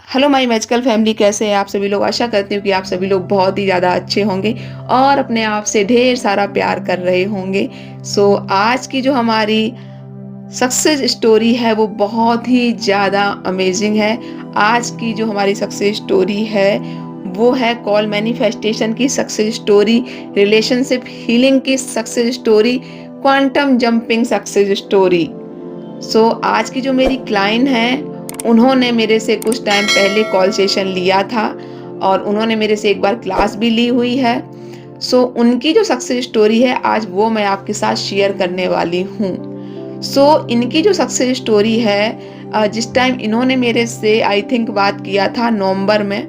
Hello my magical family, कैसे हैं आप सभी लोग। आशा करती हूँ कि आप सभी लोग बहुत ही ज़्यादा अच्छे होंगे और अपने आप से ढेर सारा प्यार कर रहे होंगे। आज की जो हमारी सक्सेस स्टोरी है वो बहुत ही ज़्यादा अमेजिंग है। आज की जो हमारी सक्सेस स्टोरी है वो है कॉल मैनिफेस्टेशन की सक्सेस स्टोरी, रिलेशनशिप हीलिंग की success story, quantum jumping success story. आज की जो मेरी क्लाइंट है, उन्होंने मेरे से कुछ टाइम पहले कॉल सेशन लिया था और उन्होंने मेरे से एक बार क्लास भी ली हुई है। उनकी जो सक्सेस स्टोरी है आज वो मैं आपके साथ शेयर करने वाली हूँ। इनकी जो सक्सेस स्टोरी है, जिस टाइम इन्होंने मेरे से आई थिंक बात किया था नवंबर में,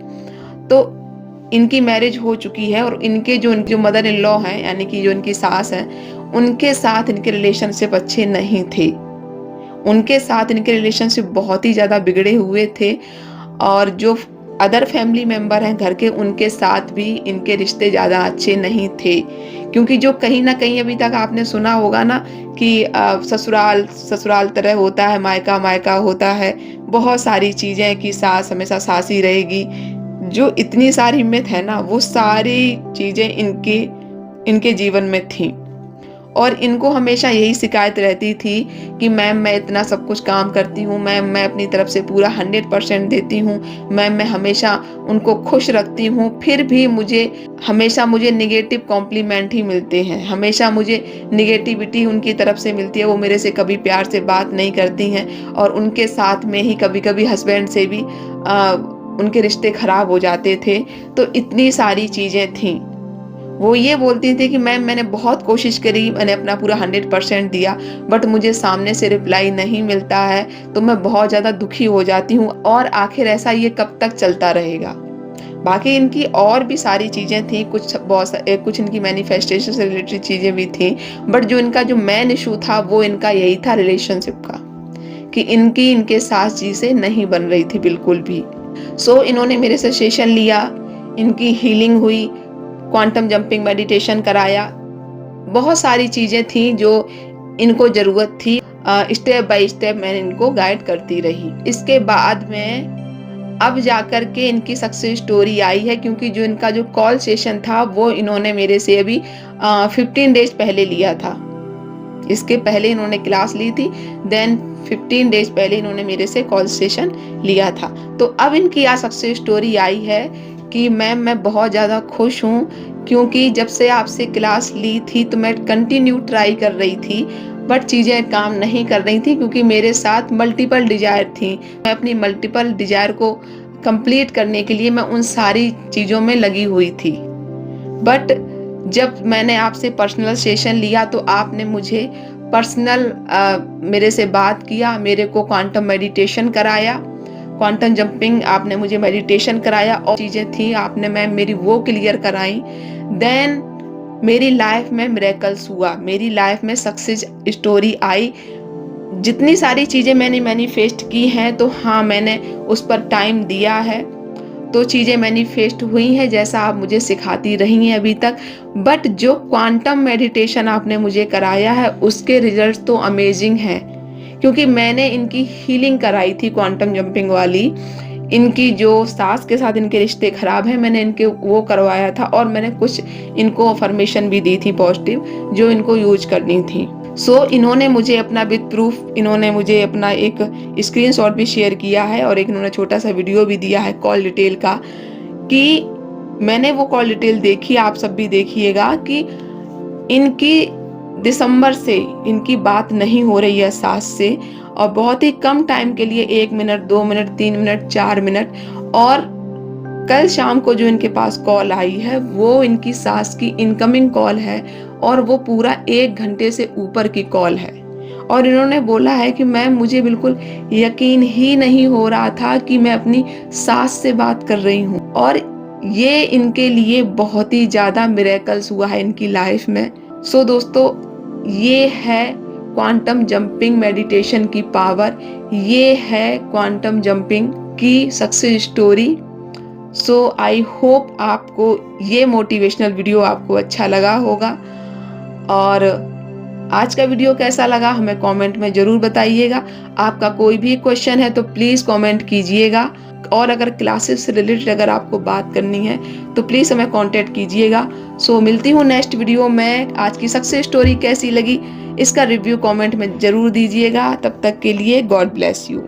तो इनकी मैरिज हो चुकी है और इनके जो मदर इन लॉ हैं, यानी कि जो इनकी सास हैं, उनके साथ इनके रिलेशनशिप अच्छे नहीं थे। उनके साथ इनके रिलेशनशिप बहुत ही ज़्यादा बिगड़े हुए थे और जो अदर फैमिली मेंबर हैं घर के, उनके साथ भी इनके रिश्ते ज़्यादा अच्छे नहीं थे। क्योंकि जो कहीं ना कहीं अभी तक आपने सुना होगा ना कि ससुराल ससुराल तरह होता है, मायका मायका होता है, बहुत सारी चीज़ें कि सास हमेशा सास ही रहेगी। जो इतनी सारी मिथ है ना, वो सारी चीज़ें इनके इनके जीवन में थी और इनको हमेशा यही शिकायत रहती थी कि मैम मैं इतना सब कुछ काम करती हूँ, मैम मैं अपनी तरफ से पूरा 100% देती हूँ, मैम मैं हमेशा उनको खुश रखती हूँ, फिर भी हमेशा मुझे निगेटिव कॉम्प्लीमेंट ही मिलते हैं, हमेशा मुझे निगेटिविटी उनकी तरफ से मिलती है। वो मेरे से कभी प्यार से बात नहीं करती हैं और उनके साथ में ही कभी कभी हस्बैंड से भी उनके रिश्ते खराब हो जाते थे। तो इतनी सारी चीज़ें थीं। वो ये बोलती थी कि मैम मैंने बहुत कोशिश करी, मैंने अपना पूरा 100% दिया, बट मुझे सामने से रिप्लाई नहीं मिलता है, तो मैं बहुत ज़्यादा दुखी हो जाती हूँ और आखिर ऐसा ये कब तक चलता रहेगा। बाकी इनकी और भी सारी चीज़ें थी, कुछ इनकी मैनिफेस्टेशन से रिलेटेड चीज़ें भी थी, बट जो इनका जो मेन इशू था वो इनका यही था रिलेशनशिप का, कि इनके सास जी से नहीं बन रही थी बिल्कुल भी। इन्होंने मेरे से सेशन लिया, इनकी हीलिंग हुई, क्वांटम जंपिंग मेडिटेशन कराया, बहुत सारी चीज़ें थी जो इनको ज़रूरत थी। स्टेप बाय स्टेप मैं इनको गाइड करती रही। इसके बाद में अब जाकर के इनकी सक्सेस स्टोरी आई है, क्योंकि जो इनका जो कॉल सेशन था वो इन्होंने मेरे से अभी 15 डेज पहले लिया था। इसके पहले इन्होंने क्लास ली थी, देन 15 डेज पहले इन्होंने मेरे से कॉल सेशन लिया था। तो अब इनकी आज सक्सेस स्टोरी आई है कि मैम मैं बहुत ज़्यादा खुश हूँ, क्योंकि जब से आपसे क्लास ली थी तो मैं कंटिन्यू ट्राई कर रही थी, बट चीज़ें काम नहीं कर रही थी, क्योंकि मेरे साथ मल्टीपल डिजायर थी। मैं अपनी मल्टीपल डिजायर को कंप्लीट करने के लिए मैं उन सारी चीज़ों में लगी हुई थी। बट जब मैंने आपसे पर्सनल सेशन लिया तो आपने मुझे पर्सनल मेरे से बात किया, मेरे को क्वांटम मेडिटेशन कराया, क्वांटम जंपिंग आपने मुझे मेडिटेशन कराया और चीज़ें थी आपने मैम मेरी वो क्लियर कराई। देन मेरी लाइफ में मिरेकल्स हुआ, मेरी लाइफ में सक्सेस स्टोरी आई। जितनी सारी चीज़ें मैंने मैनिफेस्ट की हैं, तो हाँ मैंने उस पर टाइम दिया है, तो चीज़ें मैनिफेस्ट हुई हैं जैसा आप मुझे सिखाती रही हैं अभी तक। बट जो क्वांटम मेडिटेशन आपने मुझे कराया है उसके रिजल्ट्स तो अमेजिंग हैं, क्योंकि मैंने इनकी हीलिंग कराई थी क्वांटम जंपिंग वाली। इनकी जो सास के साथ इनके रिश्ते खराब हैं, मैंने इनके वो करवाया था और मैंने कुछ इनको अफर्मेशन भी दी थी पॉजिटिव, जो इनको यूज करनी थी। इन्होंने मुझे अपना विद प्रूफ, इन्होंने मुझे अपना एक स्क्रीनशॉट भी शेयर किया है और एक इन्होंने छोटा सा वीडियो भी दिया है कॉल डिटेल का, कि मैंने वो कॉल डिटेल देखी, आप सब भी देखिएगा कि इनकी दिसंबर से इनकी बात नहीं हो रही है सास से, और बहुत ही कम टाइम के लिए 1 मिनट 2 मिनट 3 मिनट 4 मिनट, और कल शाम को जो इनके पास कॉल आई है वो इनकी सास की इनकमिंग कॉल है और वो पूरा 1 घंटे से ऊपर की कॉल है। और इन्होंने बोला है कि मैम मुझे बिल्कुल यकीन ही नहीं हो रहा था कि मैं अपनी सास से बात कर रही हूँ, और ये इनके लिए बहुत ही ज़्यादा मिरेकल्स हुआ है इनकी लाइफ में। दोस्तों, ये है क्वांटम जंपिंग मेडिटेशन की पावर, ये है क्वांटम जंपिंग की सक्सेस स्टोरी। आई होप आपको ये मोटिवेशनल वीडियो आपको अच्छा लगा होगा, और आज का वीडियो कैसा लगा हमें कमेंट में ज़रूर बताइएगा। आपका कोई भी क्वेश्चन है तो प्लीज़ कमेंट कीजिएगा। और अगर क्लासेस से रिलेटेड अगर आपको बात करनी है तो प्लीज़ हमें कांटेक्ट कीजिएगा। सो मिलती हूँ नेक्स्ट वीडियो में। आज की सक्सेस स्टोरी कैसी लगी इसका रिव्यू कमेंट में ज़रूर दीजिएगा। तब तक के लिए गॉड ब्लेस यू।